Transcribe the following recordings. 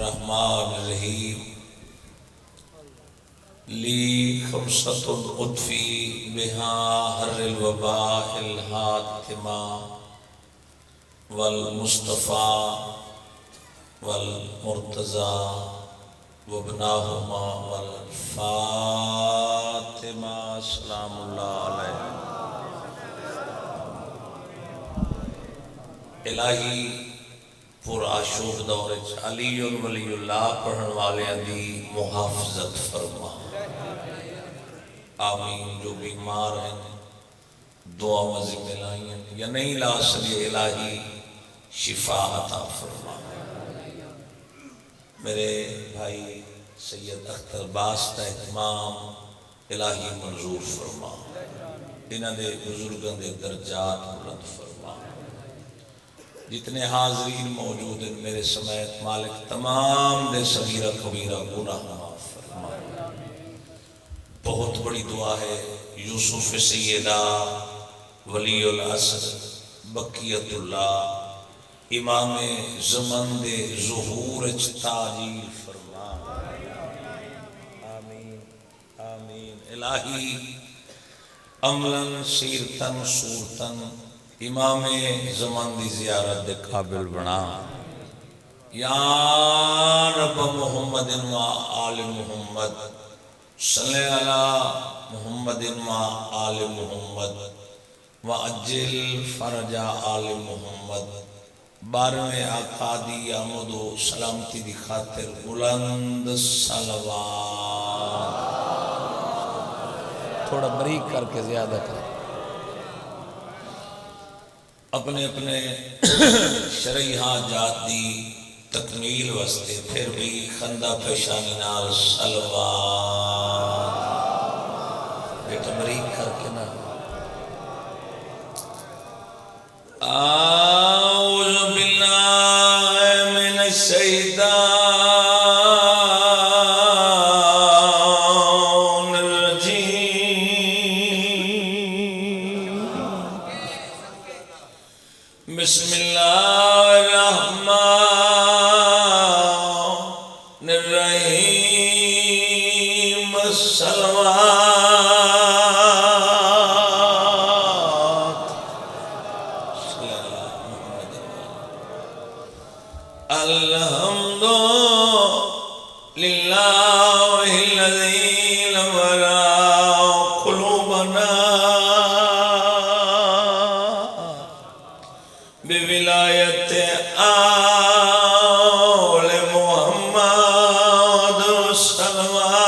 الرحمن الرحیم لی خمسۃ اطفی بہا حر الوباء الحاتمہ والمصطفیٰ والمرتضیٰ وابناہما والفاطمہ سلام اللہ علیہ۔ الہی پر آشوب دور علی ولی اللہ پڑھن والے دی محافظت فرما۔ آمین۔ جو بیمار ہیں دعا مزید ملائیں یا نہیں لا سکے الہی شفا عطا فرما۔ میرے بھائی سید اختر باس کا اہتمام الہی منظور فرما، انہاں دے بزرگاں دے درجات بلند فرما۔ جتنے حاضرین موجود ہیں میرے سمیت مالک تمام دے صغیرہ کبیرہ گناہ معاف فرما۔ بہت بڑی دعا ہے یوسف سیدہ ولی العصر بقیت اللہ امام زمن دے ظہور تعجیل فرما۔ آمین آمین۔ الہی عملاً سیرتاً صورتاً امام زمان دی زیارت دے قابل بنا۔ یا رب محمد و آل محمد صلی اللہ محمد و آل محمد وعجل فرج آل محمد۔ 12ویں آقا دی آمد و سلامتی دی خاطر بلند صلوات۔ تھوڑا بریک کر کے زیادہ کر۔ اپنے اپنے شرعی حاجات دی تکمیل واسطے پھر بھی خندہ پیشانی نال صلوات۔ بیٹا بریک کر کے نہ۔ اعوذ باللہ من الشیطان الرجیم۔ بسم اللہ الرحمن الرحیم۔ الصلوات الحمد للہ الذی لم یرا قلوبنا بولایت آل محمد صلوات۔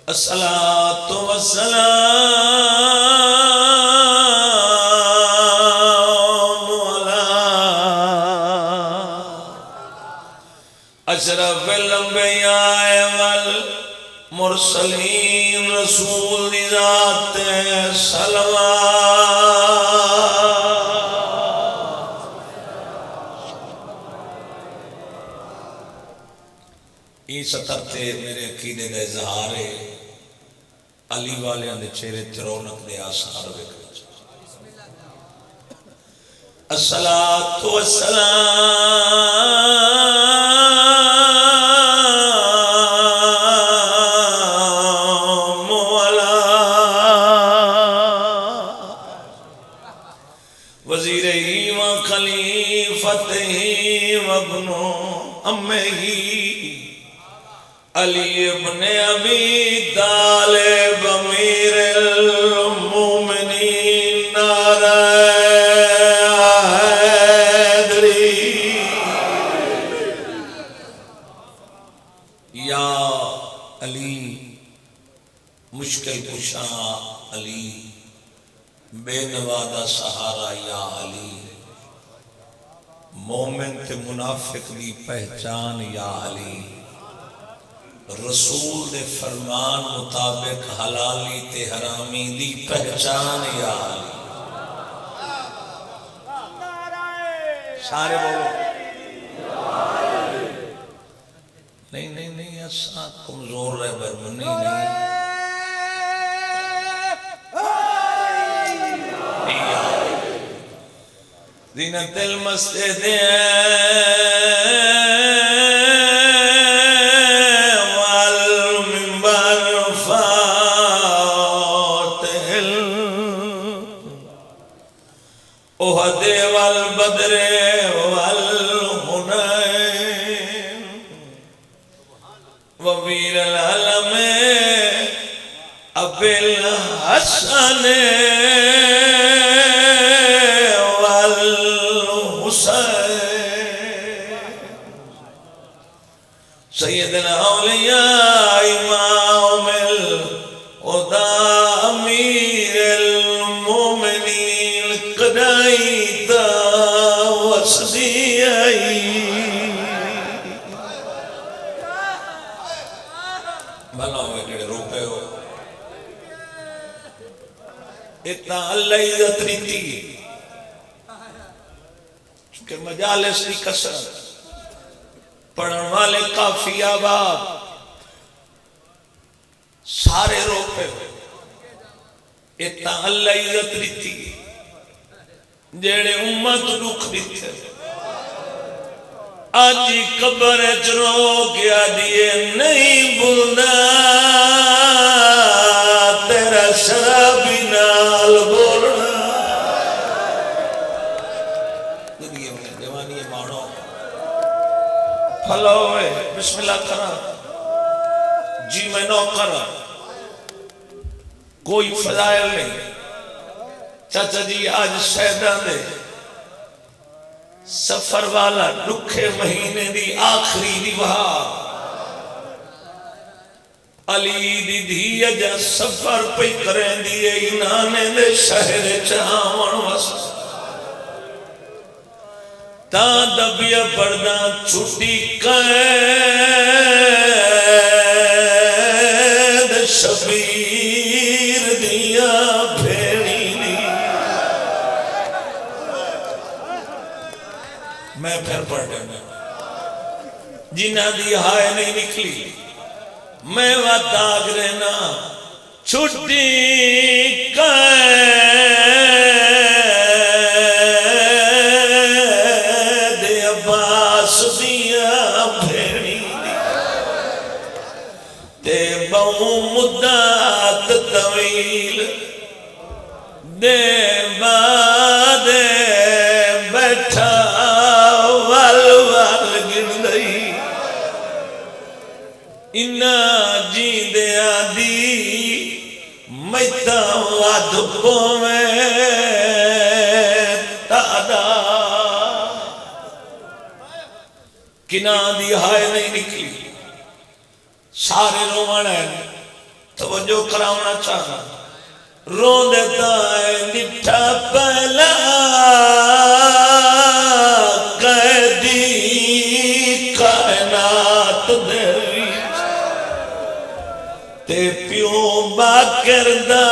الصلاۃ والسلام علی اشرف الانبیاء والمرسلین رسول دی ذات صلوات۔ ای سطر تے میرے عقیدے کا اظہار ہے، علی والے دے چہرے تے رونق دے آثار ویکھنا چاہیے۔ الصلاۃ والسلام علی وزیرہی و خلیفتہی وابن امہی علی ابن ابی طالب امیر المومنین نعرہ حیدری۔ یا علی مشکل کشا علی بے نوادہ سہارا یا علی مومن تے منافق دی پہچان یا علی رسول دے فرمان مطابق حلالی تے حرامی دی پہچان یا علی۔ سارے بولو نہیں نہیں نہیں ایسا کمزور رہے برمنی نہیں۔ زینت المسجد والمنبر فاتح احد والبدر والحنین وبیر العلم ابی الحسن سیدنا اولیاء امام الہدی امیر المومنین قدائیت وصدیعی بھلا ہوئے کڑے روپے ہو اتنا اللہ عزت ریتی کہ مجالس کی کثرت پڑھن والے کافی آباد سارے روپے اتنا اللہ عزت دیتی جیڑے امت رکھ دیتے آج قبر چرو کیا دیئے نہیں بلنا تیرا شرابی نال بولنا پھلا ہوئے بسم اللہ کرا جی میں نو کرا کوئی فضائل نہیں چاچا جی آج سیدان دے سفر والا دکھے مہینے دی آخری دی بہار علی دی دھیا جا سفر پہ کریں دیئے انانے دے شہر چاہون وسط تا دبیا پردہ چھٹی قید شبیر دیا بھیڑی دی میں پھر پڑھ دینا جنہ دی ہائے نہیں نکلی میں وقت آگ رہنا چھٹی قید عباس دیا بھیڑی تے بہو مدت طویل دے بعد بیٹھا وال گن دئی انہا جی دیا دی میتا واد کو میں تادا کنہ دی ہائے نہیں نکلی سارے رومن ہیں توجہ کراؤنا چاہنا رو دیتا ہے نٹھا پہلا قیدی کائنات دیوی تے پیوں باکر دا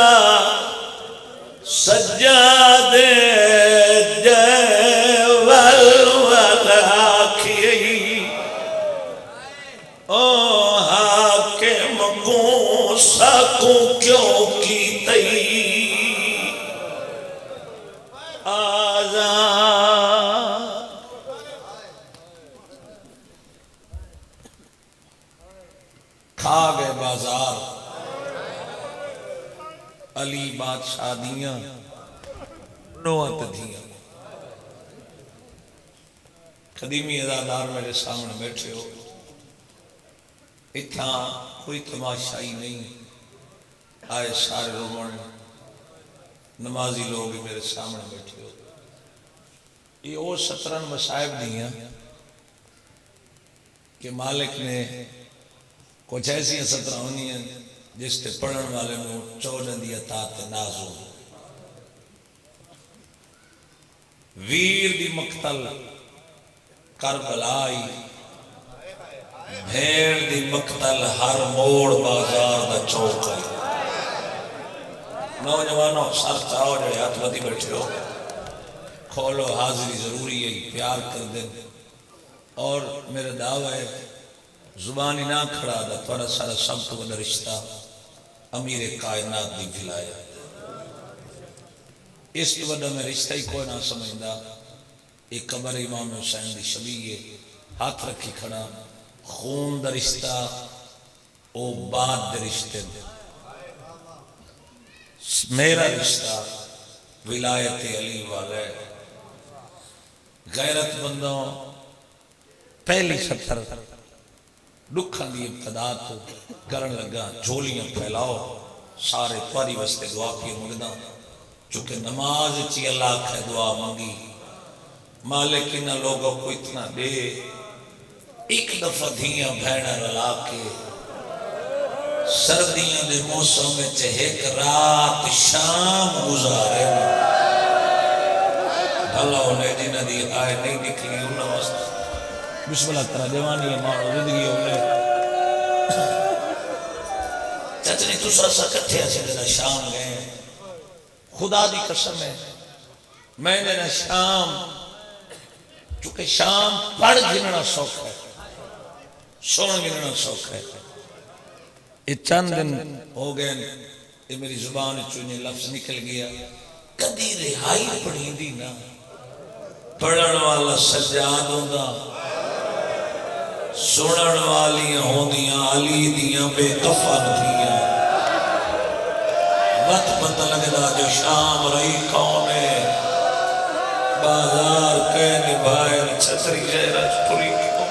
سجادے جے والوال آکھئی او حاکم کو ساکو کیوں کی تئی آزاد کھا گئے بازار علی بادشاہ دیاں نوات دیاں قدیمی ادادار میرے سامنے بیٹھے ہو اتنا کوئی تماشائی نہیں آئے سارے لوگوں نمازی لوگ بھی میرے سامنے بیٹھے ہو یہ وہ 17 مصائب دیاں کہ مالک نے کچھ ایسی 17 ہونی ہیں جس تے پڑھن والے میں 14 دی عطات نازو ویر دی مقتل کربلائی بھیڑ دی مقتل ہر موڑ بازار دا چوک ہے نوجوانوں سر چاہو جڑے ہاتھ بدی بیٹھے ہو کھولو حاضری ضروری ہے پیار کر دیں اور میرے دعویٰ ہے زبانی نہ کھڑا دا تھوڑا سارا سب کو بڑا رشتہ امیر کائنات دی پھیلایا اس تو بڑا میں رشتہ ہی کوئی نہ سمجھدا ایک قبر امام حسین دی شبیہ ہاتھ رکھی کھڑا خون دا رشتہ او بعد دے رشتے میرا رشتہ ولایت علی والا ہے غیرت بندوں پہلی سطر دکھاں دی ابتدا تو کرن لگا جھولیاں پھیلاؤ سارے تواری وستے دعا کی مگدہ چونکہ نماز چی اللہ ہے دعا مانگی مالک انہا لوگوں کو اتنا دے ایک دفعہ دھیاں بھیڑا رلا کے سردیاں دے موسم میں ایک رات شام گزارے اللہ نے جنہ دی آئے نہیں نکلی انہا وسط بسم اللہ کرا دیوانی ہمارا زندگی ہونے چچنی تو سا کٹھے سے دینا شام گئے خدا دی قسم ہے میں دینا شام چونکہ شام پڑھ گننا سوکھ ہے سن گننا سوکھ ہے یہ چند دن ہو گئے یہ میری زبان چونے لفظ نکل گیا کدی رہائی پڑھی دی نا پڑھن والا سجاد ہوندہ سنن والیاں ہوندیاں علی دیاں بے کفن دیاں وقت پتہ لگدا جو شام رہی کون ہے بازار کہنے باہر چھتری غیرہ چھتری کیوں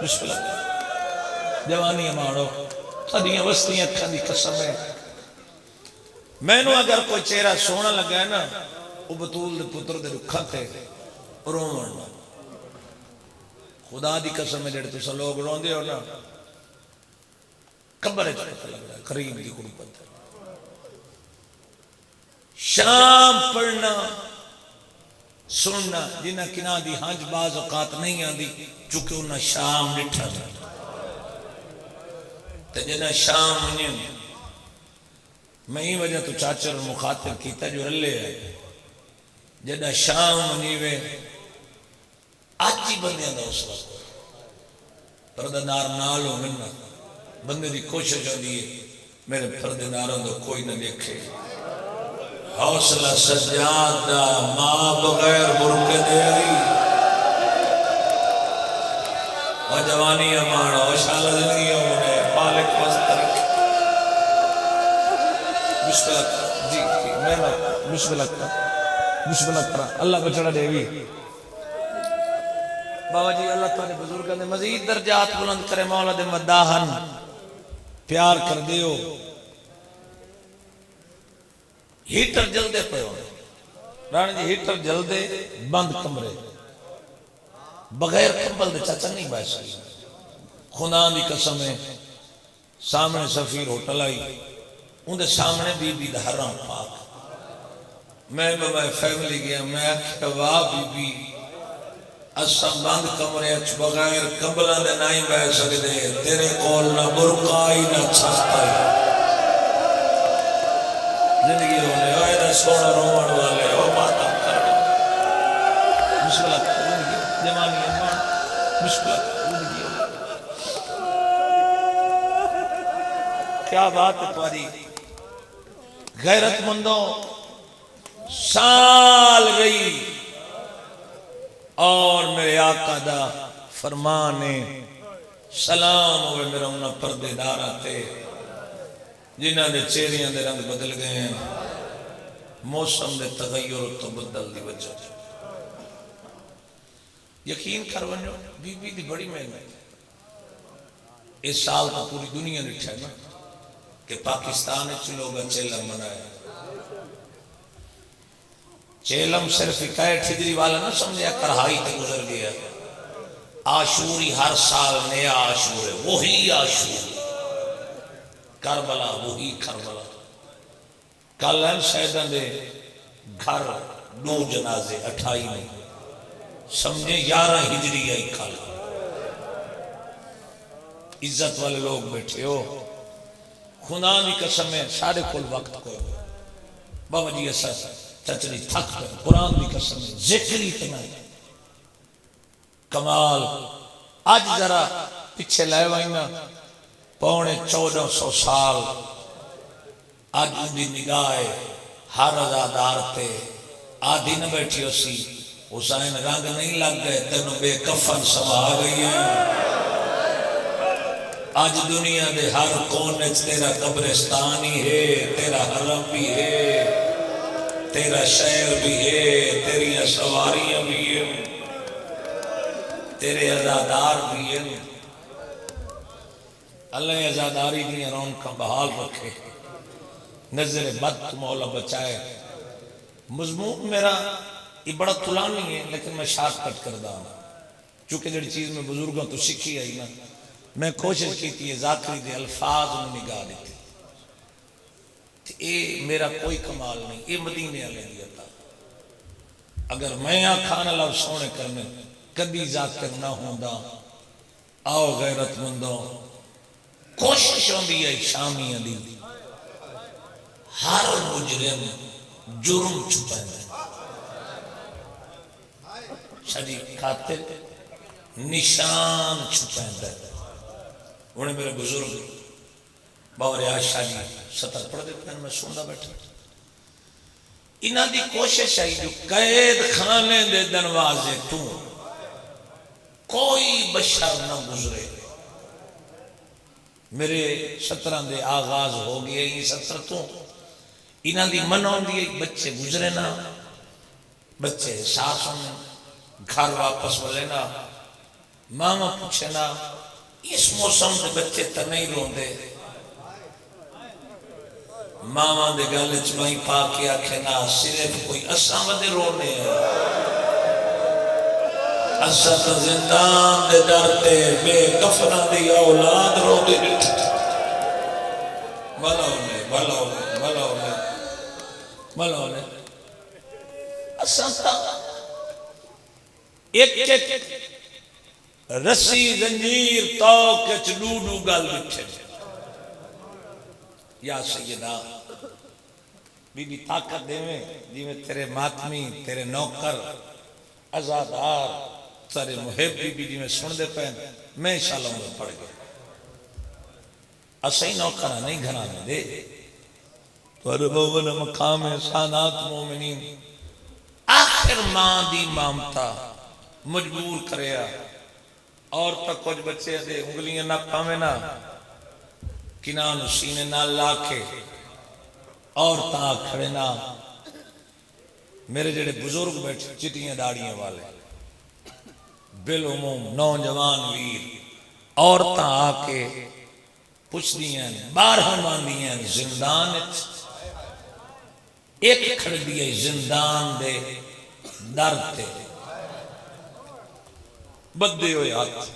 بسم اللہ جوانی ہمارو صدیاں وستیاں کھاندی قسم ہے میں نو اگر کوئی چہرہ سونا لگا ہے نا وہ بطول دے پتر دے رکھا تھے رومن خدا دی قسم ہے جڑے تو لوگ رون دے ہو نا کبرے چھوٹا لگ رہا ہے قریب دی کوئی پتہ شام پڑھنا سننا جنہ کنا دی ہنج باز اوقات نہیں آن دی چونکہ انہا شام نٹھا تھا تو جنہ شام نہیں میں ہی وجہ تو چاچر مخاطب کیتا جو رلے ہے جنہ شام منیوے آجی بندیاں دا اس وقت پردنار نالو مننا بندے دی کوشش ہو دیئے میرے پردناروں دا کوئی نہ دیکھے حوصلہ سجاد دا ماں بغیر برکے دے آئی اور جوانی امانا اور شالہ زندگی ہونے پالک وسط رکھے بسم اللہ کرا جی میں بسم اللہ کرا اللہ کو چڑھا دے گی بابا جی اللہ تعالی بزرگاں نے مزید درجات بلند کرے مولا دے مداحن پیار کر دیو ہیٹر جلدے پہ ہونے رانی جی ہیٹر جلدے بند کمرے بغیر کمبل دے چاچا نہیں بائی سکتی خدا دی قسم ہے سامنے سفیر ہوٹل آئی ان دے سامنے بی بی دا حرام پاک میں فیملی گیا میں اکھے واہ بی بی اسا بند کمرے اچھ بغیر کمبلہ دے نہیں بائی سکتے تیرے کول نہ برکائی نہ چھستائی زندگی ہونے آئے نہ سونا رومن والے او ماتا کرنا بسم اللہ زندگی جمانی امان بسم اللہ زندگی ہونے کیا بات ہے تمہاری غیرت مندوں سال گئی اور میرے آقا دا فرمانے سلام ہوئے میرا انہا پردے دارہ تے جنہاں نے چہریاں دے رنگ بدل گئے ہیں موسم دے تغیر تو بدل دی وجہ یقین کرونیو بی بی دی بڑی محنت اس سال تو پوری دنیا نے ٹھہنا کہ پاکستان چلوگا چیلم منائے چیلم صرف اکائٹ ہجری والا نہ سمجھا کرہائی تے گزر گیا آشوری ہر سال نیا آشور ہے وہی آشور کربلا وہی کربلا کل ہیں سیدن دے گھر 2 جنازے 28 میں سمجھے 11 ہجری آئی کل عزت والے لوگ بیٹھے ہو خدا دی قسم ہے سارے کل وقت کو بابا جی ایسا چچری تھک کر قرآن دی قسم ہے ذکر اتنا ہے کمال آج ذرا پچھے لائے وائنا 1400 سال آج ان دی نگاہ ہر ازادار تے آدھی نہ بیٹھی ہو سی حسین رنگ نہیں لگ گئے تینوں بے کفن سوا گئی ہیں آج دنیا دے ہر کونے تیرا قبرستان ہی ہے تیرا حرم بھی ہے تیرا شہر بھی ہے تیری سواریاں بھی ہیں تیرے عزادار بھی ہیں اللہ عزاداری کی رونقاں بحال رکھے نظر بد مولا بچائے مضمون میرا یہ بڑا طولانی ہے لیکن میں شارٹ کٹ کر دا ہوں چونکہ جڑی چیز میں بزرگوں تو سکھی آئی نا میں کوشش کی تھی ذاکری دے الفاظ میں نگاہ دیتی یہ میرا کوئی کمال نہیں یہ مدینے والے دیا تھا اگر میں کھانا لو سونے کرنے کبھی ذاکر نہ ہوندا آؤ غیرت مندوں کوشش ہوندی ہے شامی دی ہر مجرم جرم چھپائیں شدی خاطر نشان چھپائیں انہیں میرے بزرگ باور عائشہ جی سطر پڑھ دیتے ہیں میں سوندہ بیٹھا انہاں دی کوشش آئی جو قید خانے دے دروازے تو کوئی بشر نہ گزرے میرے ستران دے آغاز ہو گئے یہ ستر تو انہاں دی منوں دی بچے گزرے نا بچے ساسوں میں گھر واپس والے نا ماما پوچھے نا اس موسم دے بچے تا نہیں رون دے ماما دے گالے چمائی پاکی آکھے نا صرف کوئی اساں ودے رونے ہیں اساں تا زندان دے ڈرتے بے کفنہ دی اولاد رو دے بھلا ہونے بھلا ہونے بھلا ہونے بھلا ہونے اساں تا ایک رسی زنجیر توک چلوڈو گل بچھے یا سیدہ بی بی طاقت دے میں جی میں تیرے ماتمی تیرے نوکر ازادار تیرے محب بی جی میں سن دے پہن میں انشاءاللہ میں پڑھ گیا اسائی نوکرہ نہیں گھرانے دے تو ربول مقام سانات مومنین آخر ماں دی مامتا مجبور کریا اور تک کچھ بچے دے انگلیاں نہ پاوے نا کنان سینے نہ لاکھے اور تا کھڑے نا میرے جڑے بزرگ بیٹھے چٹیاں داڑیاں والے بالعموم نوجوان ویر اور تا آکے پوچھ دیاں بارہ مان دیاں زندان ایک کھڑ دیئے زندان دے در تے بدے ہوئے ہاتھ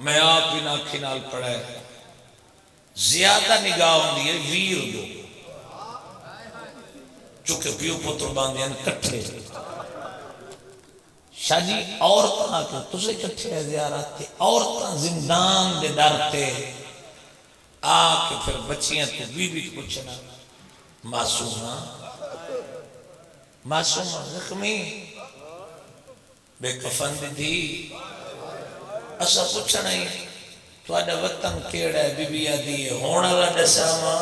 میں آپ بنا کھنال پڑھے زیادہ نگاہ ہوندی ہے ویر دو چونکہ پیو پتر باندھیں کٹھے شاہ جی عورتاں آکے تسے کٹھے ہے زیارت تھے عورتاں زندان دے ڈرتے آکے پھر بچیاں تو بی بی پوچھنا معصومہ معصومہ زخمی بے کفن دی اسا پوچھنا ہی تو آدھا وطن کیڑا ہے بی بی آدھی ہے ہونا لڑا ساما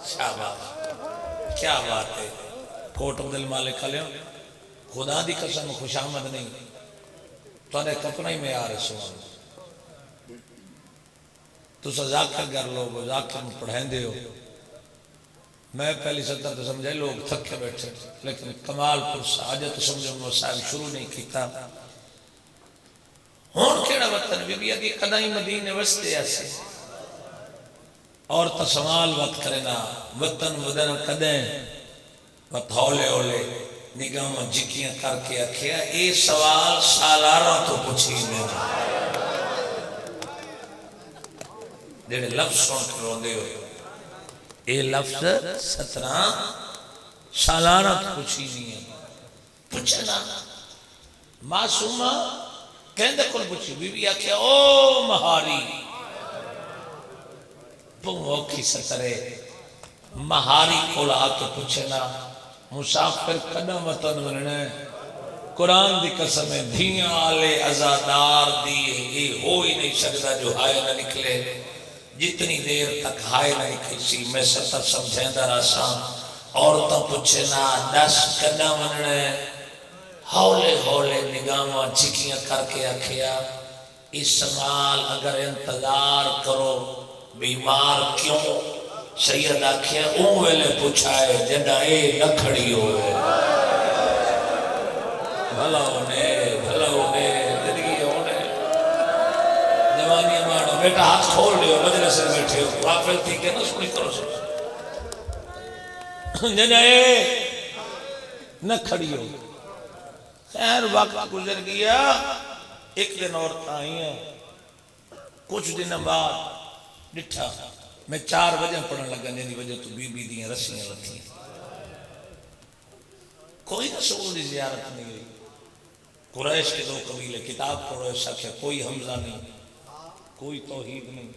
شاباش کیا بات ہے کوٹ عبدال مالک علیہ خدا دی قسم خوش آمد نہیں تو آدھا کپنا ہی میں آ رہے سوان تو سا ذاکر گر لوگ ذاکر میں پڑھیں دے ہو میں پہلی سطر تو سمجھے لوگ تھکے بیٹھے لیکن کمال پر ساجہ تو سمجھے انہوں صاحب شروع نہیں کیتا ہون کیڑا وطن بی بی آدھی قدائی مدینے وستے ایسے اور تسمال وقت کرنا وطن ودن قدیں وقت ہولے ہولے نگاہ میں جکیاں کر کے اکھیا اے سوال سالارہ تو پوچھی میں دیڑے لفظ سن کے روندے ہو اے لفظ 17 سالانہ پوچھی نہیں ہے پوچھنا معصومہ کہندے کل پوچھی بی بی آکھے او مہاری پونگو کی سترے مہاری کھولا آکے پوچھنا مسافر قدم وطن وننے قرآن دی قسم ہے دھیاں آلے ازادار دیئے یہ ہو ہی نہیں سکتا جو ہائے نہ نکلے جتنی دیر تک ہائے نہیں کھیسی میں ستر سمجھیں در آسان عورتوں پوچھے نا دس کنا مننے ہولے ہولے نگاہاں جھکیاں کر کے آکھیا اسمال اگر انتظار کرو بیمار کیوں سید آکھیا اون ویلے پوچھائے جنہ اے نہ کھڑی ہوئے بھلا ہونے زندگی ہونے جوانی مانو بیٹا ہاتھ کھول لیو مجلس میں بیٹھے ہو غافل تھی کہ نہ سنی کرو جنہ اے نہ کھڑی ہو خیر وقت گزر گیا ایک دن اور آئی ہیں کچھ دن بعد ڈٹھا میں 4 بجے پڑھنے لگا جنہی وجہ تو بی بی دیاں رسیاں لتھیں کوئی رسول دی زیارت نہیں گئی قریش کے 2 قبیلے کتاب پڑھو ایسا کہ کوئی حمزہ نہیں کوئی توحید نہیں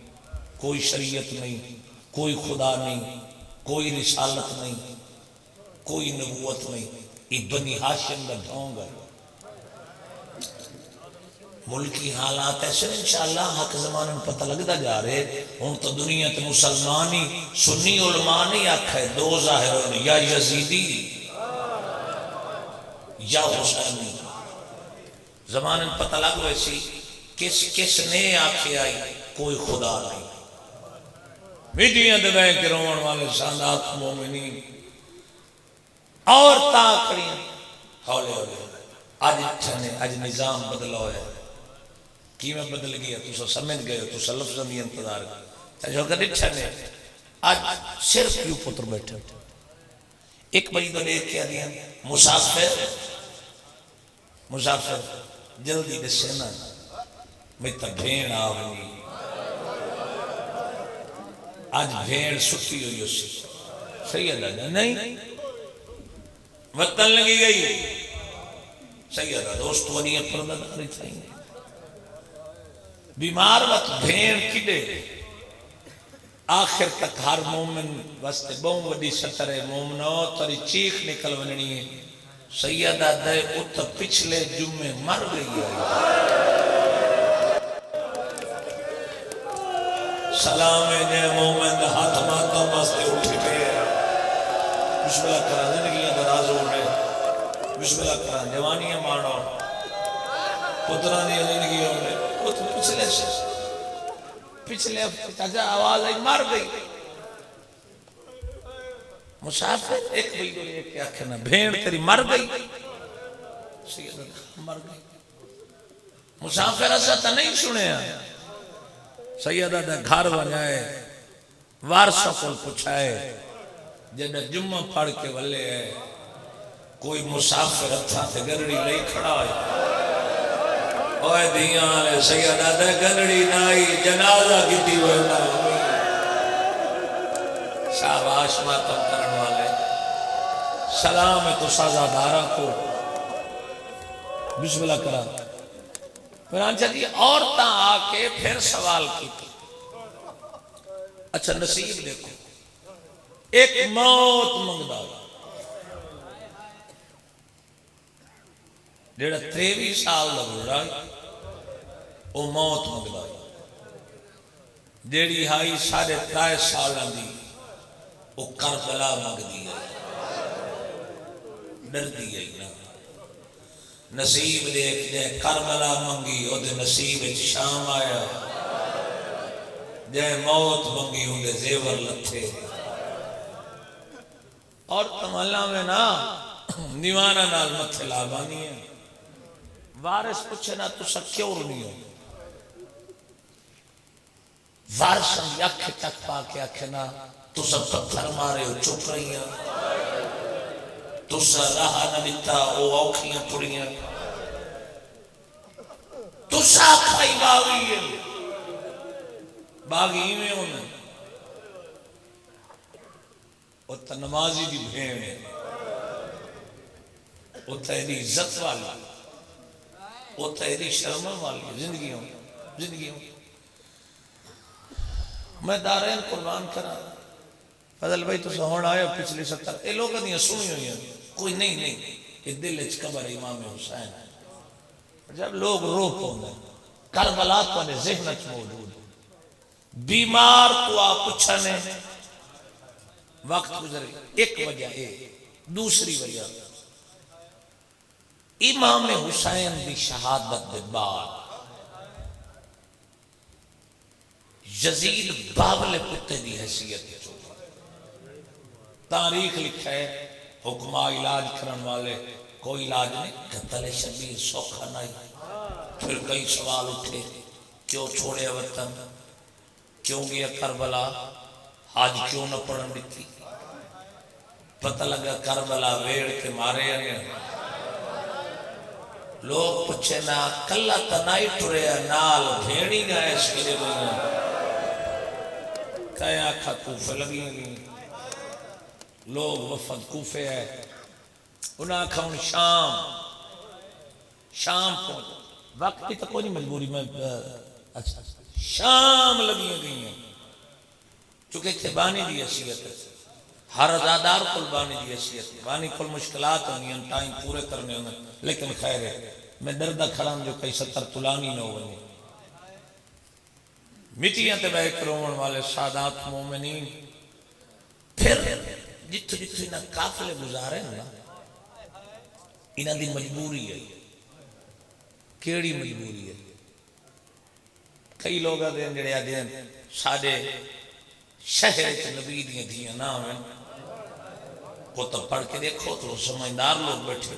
کوئی شریعت نہیں کوئی خدا نہیں کوئی رسالت نہیں کوئی نبوت نہیں یہ بنی ہاشم کا ڈھونگ ہے ملکی حالات ایسے انشاءاللہ حق زمانے میں پتہ لگتا جا رہے ہوں تو دنیا تے مسلمانی سنی علماء نہیں آکھے 2 ظاہرون یا یزیدی یا حسینی زمانے میں پتہ لگ ویسی کس نے آکھے آئی کوئی خدا نہیں میڈیاں دے بین کے روان والے سادات مومنین اور تاکڑیاں ہولے آج اٹھنے آج نظام بدلا ہوئے کی میں بدل گیا تو سمجھ گئے تو لفظ نہیں انتظار گئے جو کہ اٹھنے آج صرف کیوں پتر بیٹھے ایک بجی تو دیکھ کیا دیا مسافر جلدی دسے نا میں تا بھین آونی آج بھین سٹی ہوئی اسی سیدہ جا نہیں وطن لگی گئی سیدہ دوست ونی پردہ داری چاہیے بیمار وقت بھین کڈے آخر تک ہر مومن واسطے بہن وڈی سطر مومنو تری چیخ نکل وننی ہے سیدہ دے ات پچھلے جمعے مر گئی ہے سلام جے مومن ہاتھ ماتوں واسطے اٹھ گئے بسم اللہ کرا زندگیاں دراز ہو گئے بسم اللہ کرا جوانیاں مانو پتران دی زندگی ہو گئے وہ تو پچھلے چاچا آواز آئی مر گئی مسافر ایک بھئی دو ایک کیا کہنا بھیڑ تیری مر گئی سیدہ مر گئی مسافر ایسا تا نہیں سنے ہیں سیدہ دا گھر بنائے وارثوں کو پوچھائے جنہ جمعہ پڑھ کے والے ہے کوئی مسافر اتھا تے گرڑی لئی کھڑا ہے اوہ دیاں لے سیدہ دا گرڑی نائی جنازہ کیتی ہوئے نائی شاباش ماتم کرن والے سلام ہے تو سازہ دارہ کو بسم اللہ کرا فرانچہ جی عورتاں آکے پھر سوال کی تھی اچھا نصیب دیکھو ایک موت منگدہ ڈیڑھ 23 سال لگ رہا ہے وہ موت منگدہ ڈیڑھی ہائی 3.5 سال دی وہ کربلا منگ دیا ڈر دیا نا نصیب دیکھ جائے کربلا منگی او دے نصیب شام آیا جائے موت منگی او دے زیور لتھے اور تمہلا میں نا نیوانا نال متھے لابانی ہے وارث پوچھے نا تو سا کیوں رنی ہو وارثاں یک تک پا کے آکھے نا تو سب پتھر مارے ہو چپ رہی ہیں تو سا راہ نہ دیتا او اوکھیاں پڑیاں تو سا کھائی باغی ہے باغی میں ہونے وہ تا نمازی دی بھین ہے وہ تا ایدی عزت والی وہ تا ایدی شرمہ والی زندگیوں میں دارین قربان کرا فضل بھائی تو سہون آیا پچھلی 70 اے لوگ دیاں سنی ہوئی ہیں کوئی نہیں یہ دل اچ قبر امام حسین جب لوگ رو پوندے کربلا تو نے ذہن اچ موجود بیمار تو آپ پوچھنے وقت گزرے. ایک وجہ ہے. دوسری وجہ امام حسین دی شہادت دے بعد یزید بابل کتے دی حیثیت تاریخ لکھا ہے. حکمہ علاج کرن والے کوئی علاج نہیں. قتل شبیر سوکھا نہیں. پھر کئی سوال اٹھے. کیوں چھوڑے وطن؟ کیوں گیا کربلا؟ آج کیوں نہ پڑھن دیتی؟ پتہ لگا کربلا ویڑ کے مارے ہیں. لوگ پوچھے نا کلا تنائی ٹرے نال بھیڑی گئے اس کے لیے کہا آکھا کوفے لگی گئی. لوگ وفد کوفے ہے. انہاں آکھا ان شام کو وقت کی تو کوئی نہیں مجبوری میں شام لگی گئی ہیں. چونکہ اتنے بانی دی حیثیت ہے. ہر ازادار کل بانی دی حیثیت ہے. بانی کل مشکلات ہونی ہیں ٹائم پورے کرنے ہوں گے. لیکن خیر ہے میں دردہ کھڑا ہوں جو کئی 70 طولانی نہ ہوئے. مٹیاں تے بہ کروڑ والے سادات مومنین. پھر جتھو جتھو انہاں قافلے گزارے ہیں نا انہاں دی مجبوری ہے. کیڑی مجبوری ہے؟ کئی لوگ آدھے ہیں جڑے آدھے ہیں ساڑے شہر کے نبی دیاں دھیاں نہ ہوئے. کو تو پڑھ کے دیکھو تو سمجھدار لوگ بیٹھے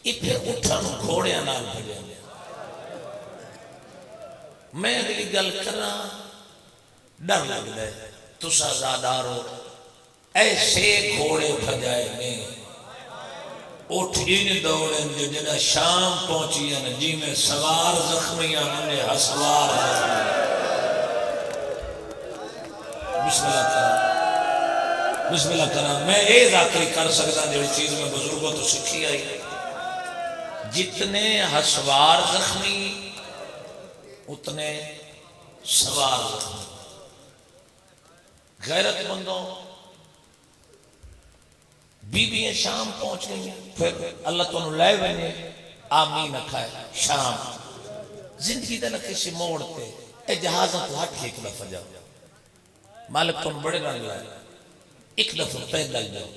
یہ پھر اٹھن گھوڑیاں نال بھجے. میں اگلی گل کرنا ڈر لگ دے. تسا زادارو ایسے گھوڑے بھجائے میں اٹھ ان دوڑیں جو جنہ شام پہنچی ہیں جی میں سوار زخمیاں انہیں حسوار زخمیاں. بسم اللہ کرام بسم اللہ کرام. میں یہ ذاکری کر سکتا جو چیز میں بزرگوں تو سکھی آئی. جتنے حسوار زخمی اتنے سوار زخمی. غیرت مندوں بی بی شام پہنچ گئی ہیں. پھر اللہ تو انہوں لائے بنے آمین اکھائے شام. زندگی دے نہ کسی موڑتے اے جہازاں تو ہٹ ایک دفعہ جاؤ. مالک تو بڑے رنگ لائے ایک دفعہ پیدل جاؤ.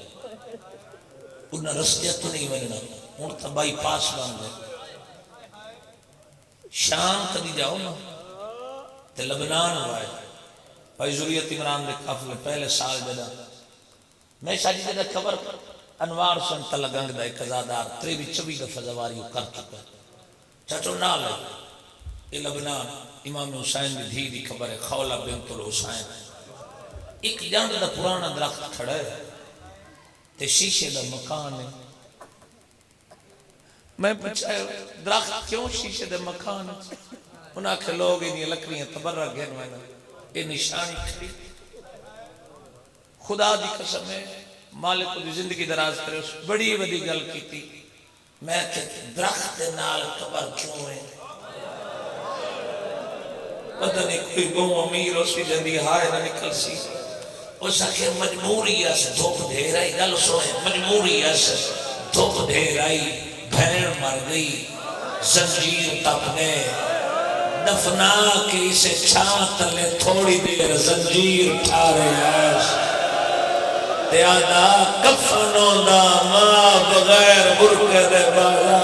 انہاں رستے تو نہیں بننا. ان تا بائی پاس بن گئے. شام کدی جاؤ نا تے لبنان ہوئے بھائی ضروریت عمران دے قافلے پہلے سال جدا میں شاہدی جدا خبر انوار سن تلگنگ دا ایک ازادار 23-24 دفعہ زواریو کر چکا ہے. چاچو نہ لے یہ لبنان امام حسین دی دھی دی خبر ہے. خولہ بنت الحسین ایک جانگ دا پرانا درخت کھڑا ہے تے شیشے دا مکان ہے. میں پوچھا درخت کیوں شیشے دے مکان ہے؟ انہاں کے لوگ انہیں لکڑیاں تبرک گئے میں یہ نشانی کھڑی. خدا دی قسم ہے مالک کو دی زندگی دراز کرے اس بڑی بڑی گل کی تھی. میں کہ درخت نال قبر کیوں ہے؟ پتہ نہیں کوئی گو امیر اسی جندی ہائے نہ نکل سی. اس آخر مجبوری ہے سے دھوپ دے رہی. گل سوئے مجبوری ہے سے دھوپ دے رہی. بھین مر گئی زنجیر تپنے دفنا کے اسے چھانت لے تھوڑی دیر زنجیر ٹھارے ایس دیادا کفنوں دا ماں بغیر برکے دے بالا.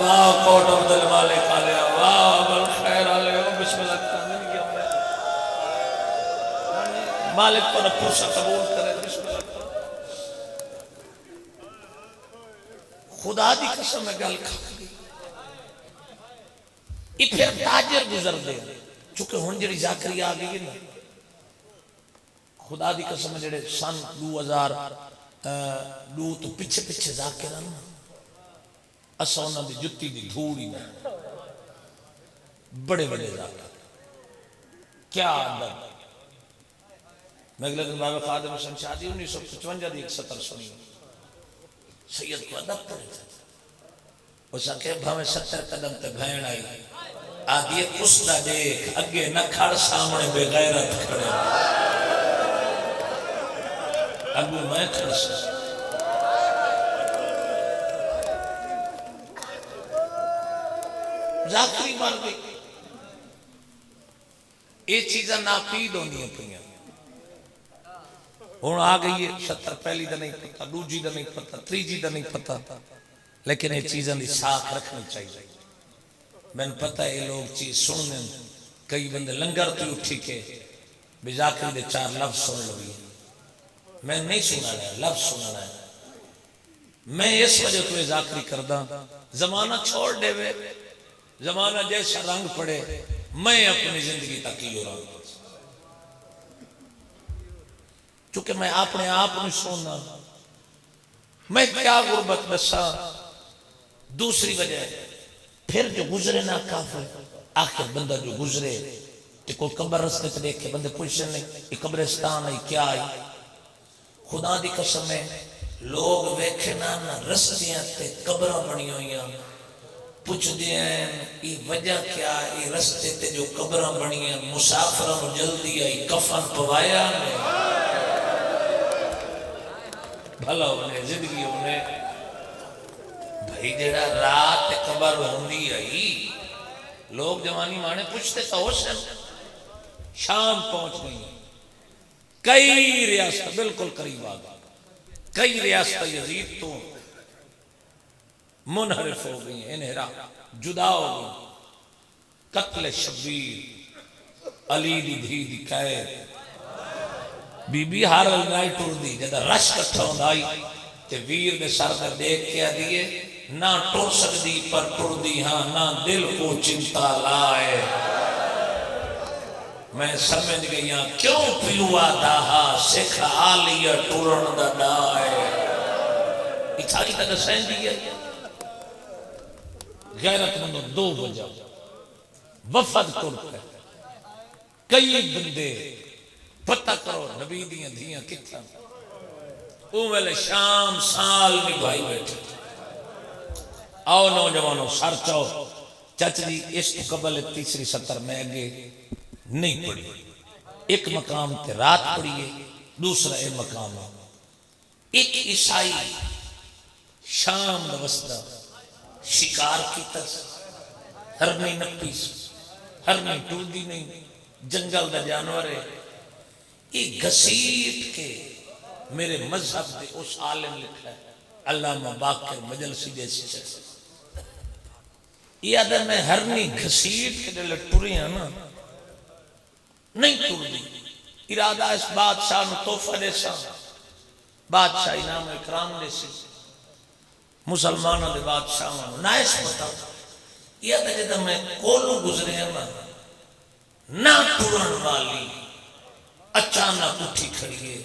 واہ کوٹ عبدالمالک آلیا واہ بالخیر آلیا بسم اللہ کرنے گیا مالک کو نہ پرسا قبول کرے. بسم اللہ کرنے خدا دی قسم میں گل کھا گئی. یہ پھر تاجر گزر دے چونکہ ہن جڑی ذاکری آ گئی نا خدا دی قسم میں جڑے سن 2002 تو پچھے پچھے ذاکر نا اسا انہاں دی جتی دی دھوڑی نا بڑے بڑے ذاکر کیا عدد. میں اگلے دن بابا خادم حسن شادی 1955 دی ایک سطر سنی سید کو ادب پڑے تھا. اس آکے بھامے 70 قدم تے بھین آئی آدھی اس دا دیکھ اگے نہ کھڑ سامنے بے غیرت کھڑے اگو میں کھڑ سا ذاکری مار گئی. یہ چیزاں ناپید ہوندیاں پئیاں ہوں آ گئی ہے 70 پہلی دا نہیں پتا دوجی دا نہیں پتا تیجی دا نہیں پتا لیکن یہ چیزاں دی ساکھ رکھنی چاہیے میں نے پتا ہے یہ لوگ چیز سننے کئی بندے لنگر تو اٹھی کے بجاکر دے 4 لفظ سن لگی میں نہیں سنانا ہے لفظ سنانا ہے میں اس وجہ تو ذاکری کردہ زمانہ چھوڑ دے وے زمانہ جیسا رنگ پڑے میں اپنی زندگی تکیو رہا ہوں چونکہ میں اپنے آپ نہیں سننا میں کیا غربت بسا دوسری وجہ ہے پھر جو گزرے نا کافر آخر بندہ جو گزرے کہ کوئی قبر رستے تے دیکھے بندے پوچھنے نہیں یہ قبرستان ہے کیا ہے خدا دی قسم ہے لوگ ویکھے نا رستیاں تے قبرہ بنی ہوئیاں پوچھ دیں یہ وجہ کیا ہے یہ رستے تے جو قبرہ بنی ہیں مسافروں جلدی آئی کفن پوایا میں بھلا انہیں زندگی انہیں بھائی جڑا رات قبر ہوندی آئی لوگ جوانی مانے پوچھتے تو حسن شام پہنچ گئی کئی ریاست بالکل قریب آگا کئی ریاست یزید تو منحرف ہو گئی ہیں انہرا جدا ہو گئی قتل شبیر علی دی دھی دی قید بی بی ہار النائی ٹور دی جدہ رش کٹھا ہوندائی کہ ویر دے سر دے دیکھ کیا دیئے نہ ٹور سکتی پر ٹور دی ہاں نہ دل کو چنتا لائے میں سمجھ گئی ہاں کیوں پیوا داہا سکھ آلیا ٹورن دا دائے اتھاری تک سین دی ہے غیرت مندو 2 وجہ وفد کرتا ہے کئی بندے پتہ کرو نبی دیاں دھیاں کتھا اوہلے شام سال میں بھائی بیٹھے آؤ نوجوانوں سر چاؤ چچ جی اس قبل تیسری 70 میں اگے نہیں پڑھی ایک مقام تے رات پڑھیے دوسرا ایک مقام ہے ایک عیسائی شام دوستہ شکار کی تس ہرنی نپیس ہرنی ٹوڑی نہیں جنگل دا جانور ہے یہ گھسیٹ کے میرے مذہب دے اس عالم لکھا ہے علامہ باقر مجلسی جیسی شخص یہ ادھر میں ہرنی گھسیٹ کے دل ٹوری ہیں نا نہیں ٹوڑی ارادہ اس بادشاہ نو توفہ دے سا بادشاہ انعام اکرام دے سی مسلمانوں دے بادشاہ نائش بتا یہ ادھر جدہ میں کولو گزرے ہیں نہ ٹورن والی اچانک اٹھی کھڑیے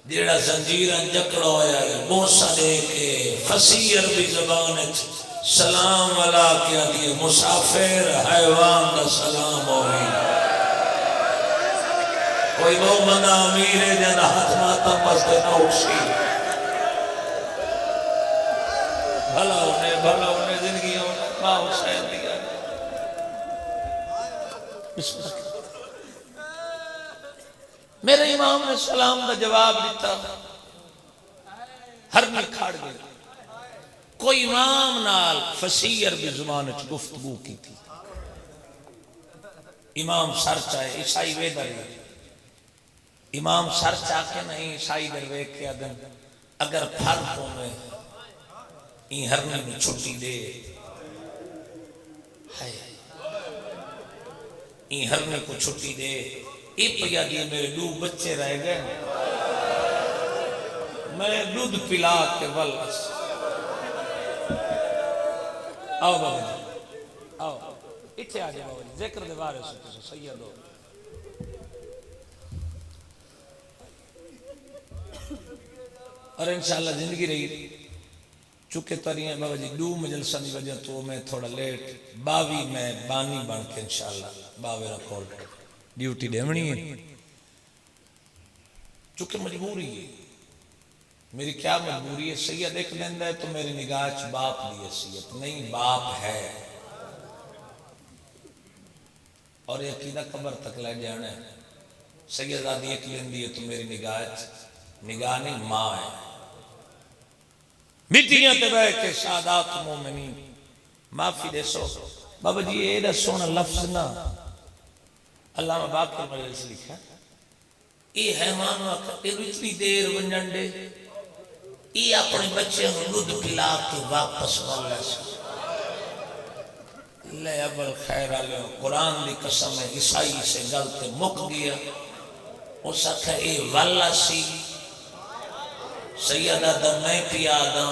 جیڑا زنجیرہ جکڑا ہویا ہے موسیٰ دے کے فصیح عربی زبان سلام علیہ کیا دیئے مسافر حیوان دا سلام ہوئی کوئی وہ بندہ امیر ہے جنہ ہاتھ ماتا پستے نہ اکشی بھلا انہیں زندگی ہونا ماں حسین دیا بسم اللہ میرے امام نے سلام دا جواب دیتا ہر میں کھاڑ گئے کوئی امام نال فصیح عربی زبان گفتگو کی تھی امام سر چاہے عیسائی وے در امام سر چاہ کے نہیں عیسائی در وے کے ادن اگر پھر کو میں این ہرنے میں چھٹی دے این ہرنے کو چھٹی دے ایک پیا دیئے میرے 2 بچے رہ گئے میں دودھ پلا کے والس آؤ بابا جی آؤ اتھے آجے بابا جی ذکر دے بارے سے سید ہو اور انشاءاللہ زندگی رہی چکے ترین بابا جی 2 مجلسہ دی وجہ تو میں تھوڑا لیٹ 22 میں بانی بن کے انشاءاللہ 22 رکھول ڈیوٹی دیونی ہے چونکہ مجبوری ہے میری کیا مجبوری ہے سید ایک دن ہے تو میری نگاہ باپ دی حیثیت نہیں باپ ہے اور یہ عقیدہ قبر تک لے جانا ہے سید آدھی ایک دن دی ہے تو میری نگاہ نہیں ماں ہے مٹیاں تے بے کے سادات مومنین معافی دے سو بابا جی یہ دا سونا لفظ نہ علامہ باقر مجلس لکھا یہ حیوان اتنی دیر ونجن دے یہ اپنے بچے کو دودھ پلا کے واپس والا سی لے ابل خیر علیہ قرآن دی قسم ہے عیسائی سے غلط مک گیا اس آکھا اے والا سی سیدہ دا میں پیا دا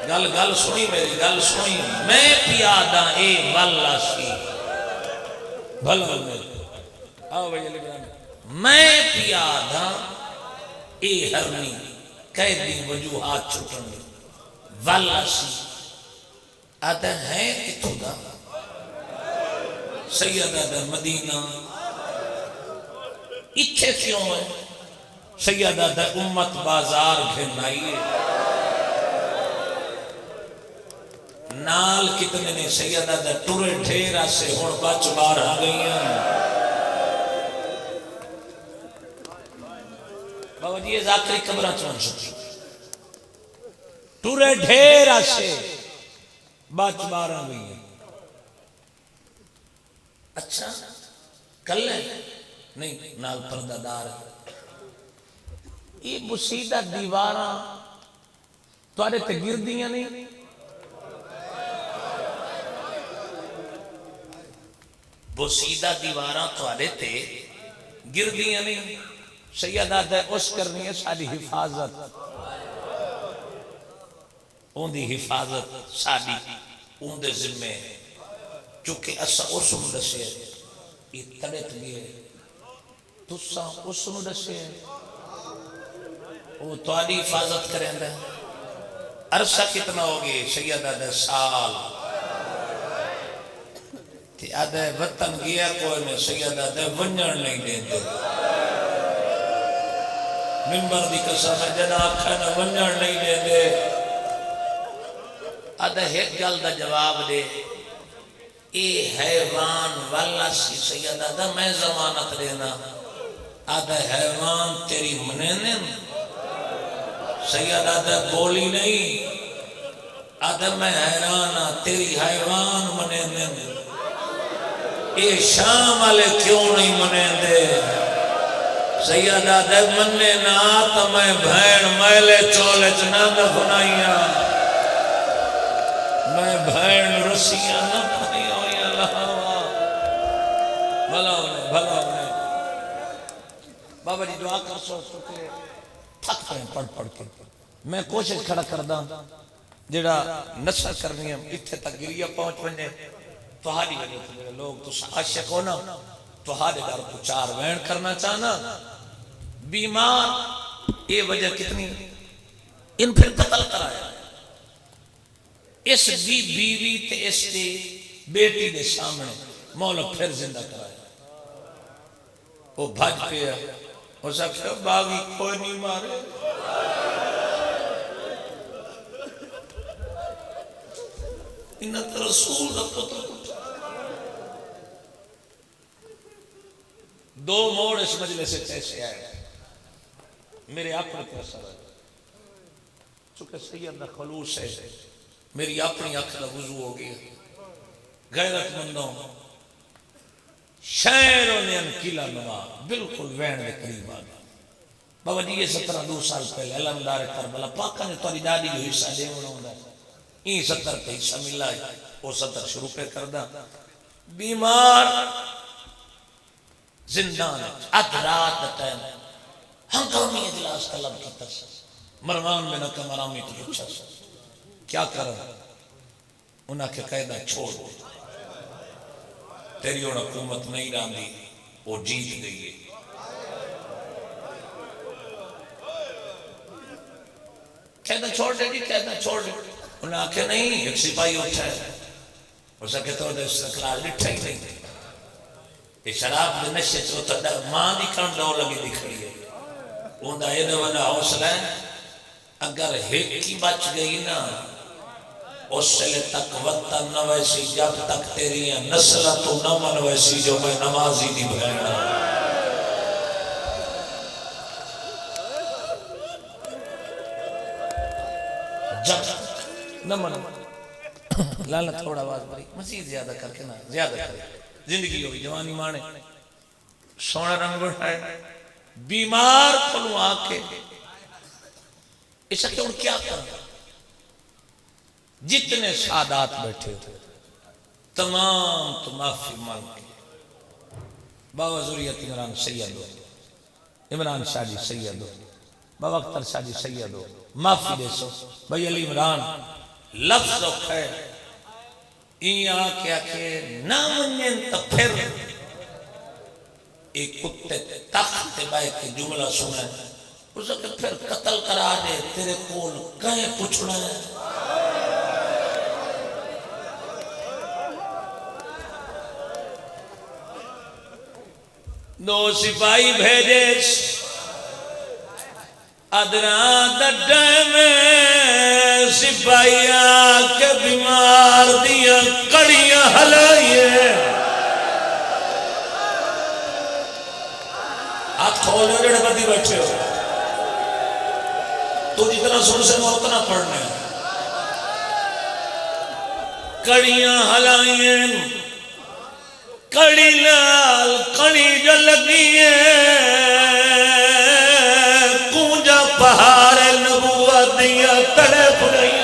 گل سنی میری گل سنی میں پیا دا اے والا سی بھلا آؤ بھائی علی بران میں پیا دا اے ہرنی قیدی وجوہات چھٹن والا سی آدھا ہے کتوں دا سیدہ دا مدینہ اتھے کیوں ہے سیدہ دا امت بازار گھنائیے نال کتنے نے سیدہ دا ٹورے ڈھیرہ سے ہون بچ بار آ گئی ہیں بابا جی یہ ذاکری قبرہ چون سکتی ٹورے ڈھیرہ سے بچ بار آ گئی ہیں اچھا کل ہے نہیں نال پردہ دار ہے یہ بسیدہ دیواراں توارے تے گردیاں نہیں بسیدہ دیواراں توارے تے گردیاں نہیں سیدہ دے اس کرنی ہے ساری حفاظت ان دی حفاظت ساری ان دے ذمہ چونکہ اسا اس نو دسے یہ تڑت گئے تسا اس نو دسے وہ تواری حفاظت کریں دے عرصہ کتنا ہوگی سیدہ دے سال کہ آدھے وطن گیا کوئی میں سیدہ دے ونجن نہیں دیں دے منبر دی قسم جناب کھانا ونجن نہیں دیں دے آدھے ایک گل دا جواب دے اے حیوان والا سی سیدہ دا میں ضمانت دینا آدھے حیوان تیری منینے سیدہ دا بولی نہیں آدھے میں حیرانا تیری حیوان منینے اے شام والے کیوں نہیں منینے سیدہ دا مننے نہ آتا میں بھین میلے چولے چنان دفنائیاں میں بھین رسیاں نہ پھنی ہوئی اللہ بھلا انہیں بابا جی دعا کر سو کہ تھک پڑیں پڑھ کے میں کوشش کھڑا کردہ جڑا نصر کرنی ہے اتھے تک گریہ پہنچ پہنچے توہاری وجہ سے لوگ تو عاشق ہونا توہارے دار کو چار وین کرنا چاہنا بیمار یہ وجہ کتنی ان پھر قتل کرایا اس دی بیوی تے اس دی بیٹی دے سامنے مولا پھر زندہ کرایا وہ بھاج پیا وہ سب سے باغی کوئی نہیں مارے انت رسول دا پتر دو موڑ اس مجلس سے کیسے آئے میرے اپنے پیسر ہے چونکہ سید خلوص ہے میری اپنی اکھلا وضو ہو گئی غیرت مندوں شہروں نے انکیلا نما بالکل وین دے قریب آگا بابا جی یہ 17 سال پہلے علمدار کربلا پاکا نے تواری دادی جو حصہ دے ہونا ہونا این 70 پہ حصہ ملا ہے وہ 70 شروع پہ کردہ بیمار زندان ادرات ٹائم ہنگامی اجلاس طلب کی ترس مروان میں نکا مرامی تو پوچھا کیا کر رہا انہاں کے قیدہ چھوڑ دے تیری اور حکومت نہیں راندی وہ جیت گئی ہے قیدہ چھوڑ دے جی قیدہ چھوڑ دے انہاں آکھے نہیں ایک سپاہی اٹھا ہے اسے کہتا ہو دے استقلال لٹھا ہی نہیں یہ شراب دے نشے سے ہوتا در ماں دی کھڑ لو لگی دی کھڑی ہے اندھا یہ والا حوصلہ ہے اگر ایک کی بچ گئی نا اس سے تک وطن نہ ویسی جب تک تیری نسل تو نہ من ویسی جو میں نمازی دی بہنا جب نہ من لالا تھوڑا آواز بڑی مزید زیادہ کر کے نا زیادہ کر زندگی ہوئی جوانی مانے سونا رنگ بڑھائے بیمار کھلوں آکے ایسا کہ ان کیا کرنا جتنے سادات بیٹھے تھے تمام تو معافی مانگ کے بابا ذریت عمران سید ہو عمران شاہ جی سید ہو بابا اختر شاہ جی سید ہو معافی دے سو بھائی علی عمران لفظ ہے این آکے آکے نامنین تا پھر ایک کتے تخت بائے کے جملہ سنا ہے اسے کہ پھر قتل کرا دے تیرے کول کہیں پچھنا ہے دو سپاہی بھیجے ادران دڈے میں سپاہی آکے بیمار دیا کڑیاں ہلائیے آپ کھولے جڑے بدی بیٹھے ہو تو جتنا سن سے میں اتنا پڑھنے کڑیاں ہلائیں کڑی لال کڑی جو لگی ہے کونجا پہاڑ نبوت دیا تڑپ گئی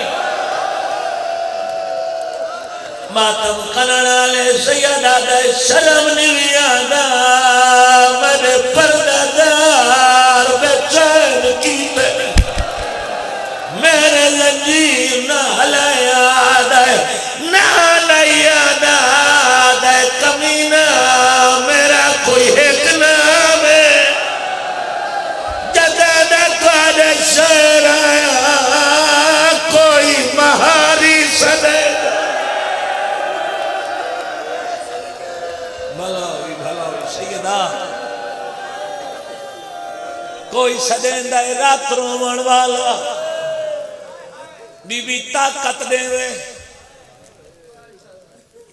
ماتم کنڑا لے سیدہ دے شرم نویادہ میرے پردگار بے چین کی تیری میرے زنجیر نہ ہلیاد ہے نہ ہلیاد ہے کمینہ میرا کوئی ایک نام ہے جدد قاد شہر آیا کوئی مہاری صدے بھلاوی سیدہ کوئی صدیندہ رات رومن والا بی بی طاقت دے وے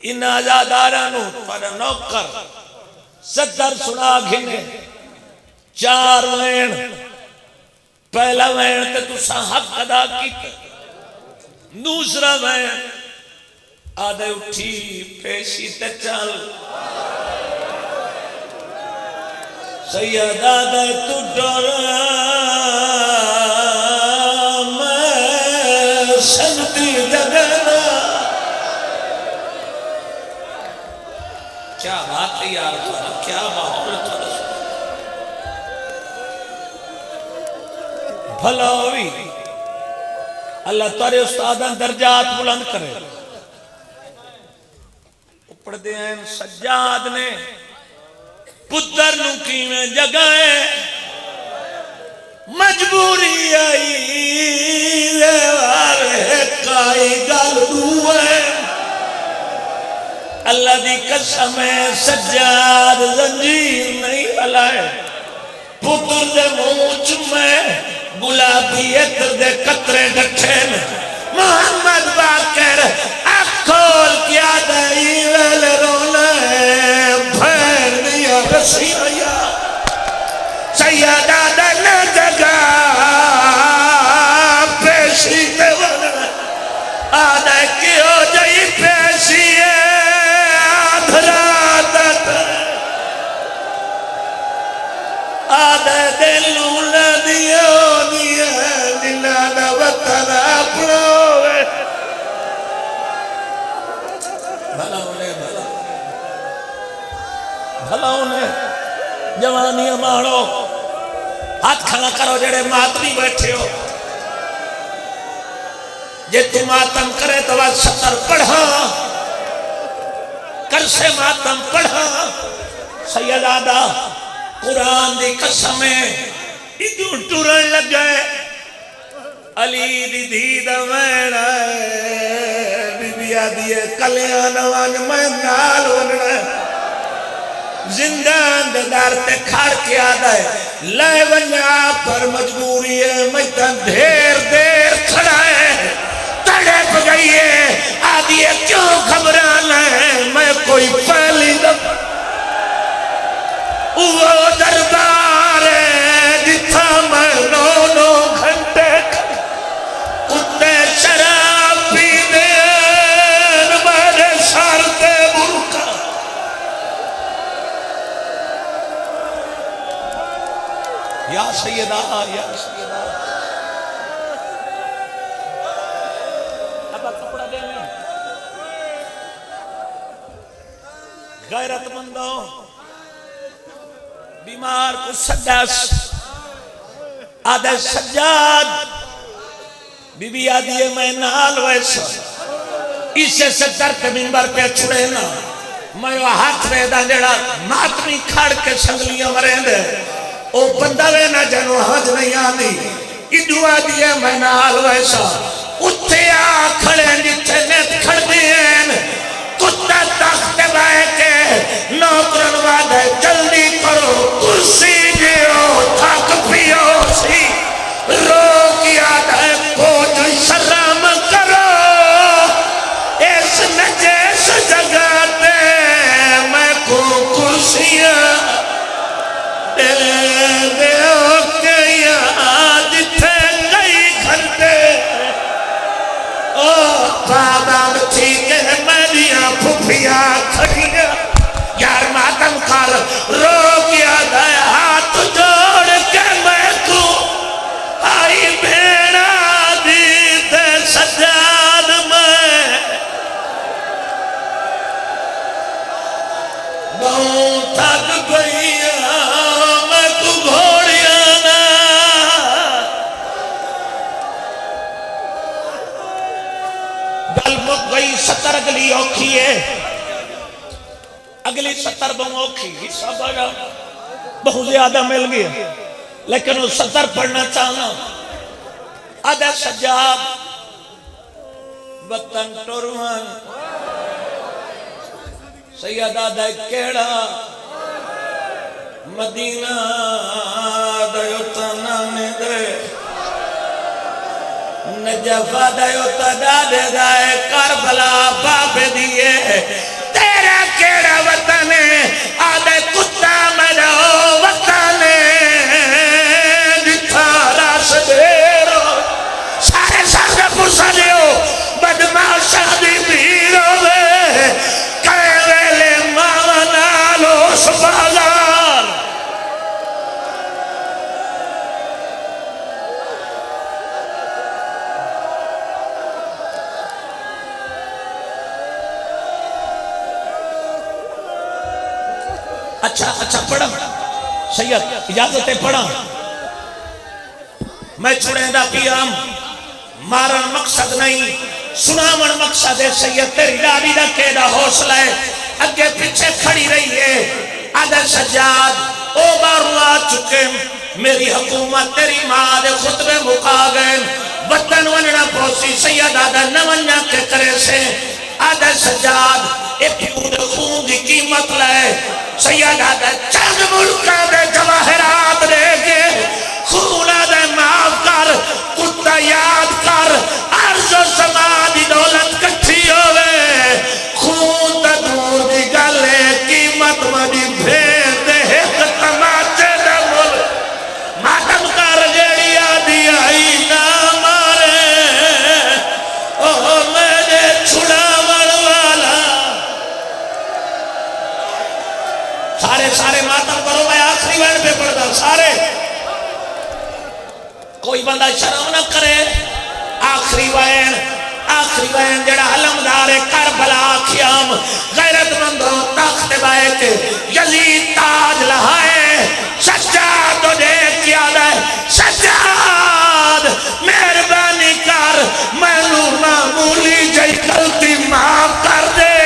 ان آزادارانو پر نوکر صدر سنا گھنے 4 وین پہلا وین تے تو سا حق ادا کیتا دوسرا وین آدھے اٹھی پیشی تے چل سید آدھے تو ڈرا میں سنتی جگنا کیا بات ہے یار تھوڑا کیا ماحول تھوڑا بھلا ہوئی اللہ تارے استادان درجات بلند کرے اوپر دے ہیں سجاد نے پتر نکی میں جگائے مجبوری آئی وارے کائی گل دوئے اللہ دی قسم ہے سجاد زنجیر نہیں علائے پتر دے موچ میں گلابی عطر دے قطرے ڈٹھے محمد باقر اکھول کیا دائی ویل رونا ہے بھین دیا رسی آیا سیدہ دن جگہ پیشی تے ورنہ آدھے کیوں جائی پیشی ہے آدھراتت آدھے دلوں ندیوں دیا دلانا وطن اپنوے بھلا انہیں جوانیاں مارو ہاتھ کھانا کرو جڑے ماتمی بیٹھے ہو جے تو ماتم کرے تو بات 70 پڑھا کر سے ماتم پڑھا سید آدھا قرآن دی قسمیں ادھو ٹورن لگ گئے علی دی دید وین آئے بی بی آدھیے کلیان وان میں نال ونن زندان دار تے کھاڑ کے آدھا ہے لائے ونیا پر مجبوری ہے میں تن دیر کھڑا ہے تڑپ گئی ہے آدھی ہے کیوں گھبرانا ہے میں کوئی پہلی دفعہ وہ دربار ہے جتھا میں 9 گھنٹے کتے شراب پی دے یا سیدہ یا سیدہ اب کپڑا دے میں غیرت مندوں بیمار کو سجاس آدھے سجاد بی بی آدھی ہے میں نال ویسا اسے ستر کے منبر پہ چھڑے نا میں وہ ہاتھ ویدہ جڑا ماتمی کھاڑ کے سنگلیاں مرین دے او بندہ وینا جنو حج نہیں آدھی ادو آدھی ہے میں نال ویسا اتھے آ کھڑے جتے نیت کھڑ دین کتا تخت بائے کے نوکرن وعدے جلدی کرو کرسی دیو تھاک پیو سی رو کیا دائے کوج شرم کرو اس نجیس جگہ دے میں کو کرسیاں دے دیو کہ یاد تھے کئی گھنٹے او بابا بچی کے میریاں پھوپیاں کھڑیاں یار ماتم کر رو کیا دائے ہاتھ جوڑ کے میں کو آئی بھیڑا دیتے سجاد میں بہوں تھک گئیاں میں کو گھوڑیاں نا گل مک گئی ستر اگلی اوکھی ہے اگلی ستر بہوں اوکھی سب آگا بہت زیادہ مل گیا لیکن وہ ستر پڑھنا چاہنا آدھے سجاد وطن ٹوروان سید آدھے کیڑا مدینہ دیوتا نانے دے نجفہ دیوتا دادے دائے کربلا باب دیئے تیرا کیڑا وطن آدھے کتا مرو وطن دتھارا سدیرو سارے سارے پوسا دیو بدماش شادی بیرو وے کئے ویلے مانا لو سبازار اچھا پڑھا سید اجازتیں پڑھا میں چھوڑیں دا پیام مارن مقصد نہیں سناون مقصد ہے سید تیری دادی دا کیڑا حوصلہ ہے اگے پیچھے کھڑی رہی ہے آدھے سجاد او بارو آ چکے میری حکومت تیری ماں دے خطبے مکا گئے وطن وننا پوسی سید آدھا نونیا کے کرے سے آدھے سجاد ایک پورے خون دی قیمت لائے سید آدھے چند ملکہ دے جواہرات دے گے خون آدھے معاف کر کتا یاد کر عرض و سما دی دولت کٹھی ہوئے خون دا دور دی گلے قیمت مدی بھیر دے ایک تماچے دا مل ماتم کر جیڑی آدھی آئی نا مارے اوہ میرے چھڑا والا سارے ماتم کرو میں آخری وین پہ پڑھتا سارے کوئی بندہ شرم نہ کرے آخری وین جڑا علمدار کربلا خیام غیرت مندوں تخت بائے کے یزید تاج لہائے سجاد تو دیکھ کیا دے سجاد مہربانی کر میں معمولی جائی غلطی معاف کر دے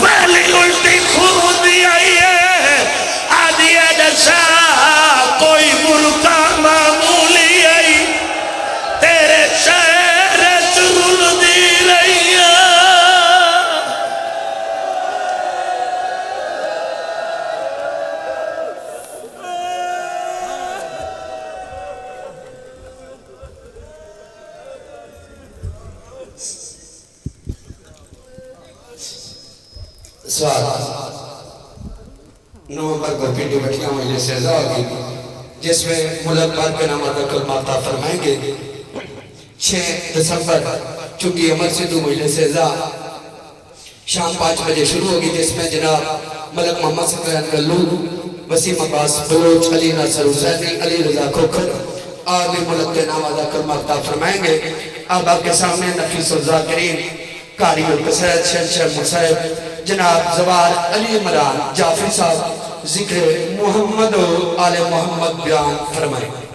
پہلی الٹی خون دی آئی ہے آدھی جیسا کوئی ملکہ معمولی آئی تیرے شہر چرول دی رہی ہے سوال نومبر کو پینڈی بٹیاں مجھے سیزا ہوگی جس میں ملک بار کے نامہ کا کلمہ عطا فرمائیں گے 6 دسمبر چونکہ عمر سے 2 مجھے سیزا شام 5 بجے شروع ہوگی جس میں جناب ملک محمد صلی اللہ علیہ وسلم وسیم عباس بلوچ، علی ناصر حسینی، علی رضا کھوکھر عامر ملک کے نام ادا کلمہ عطا فرمائیں گے۔ اب آپ کے سامنے نفیس الذاکرین، قاری القصائد شہنشاہ مصعب جناب زوار علی عمران جعفری صاحب ذکر محمد و آل محمد بیان فرمائیں۔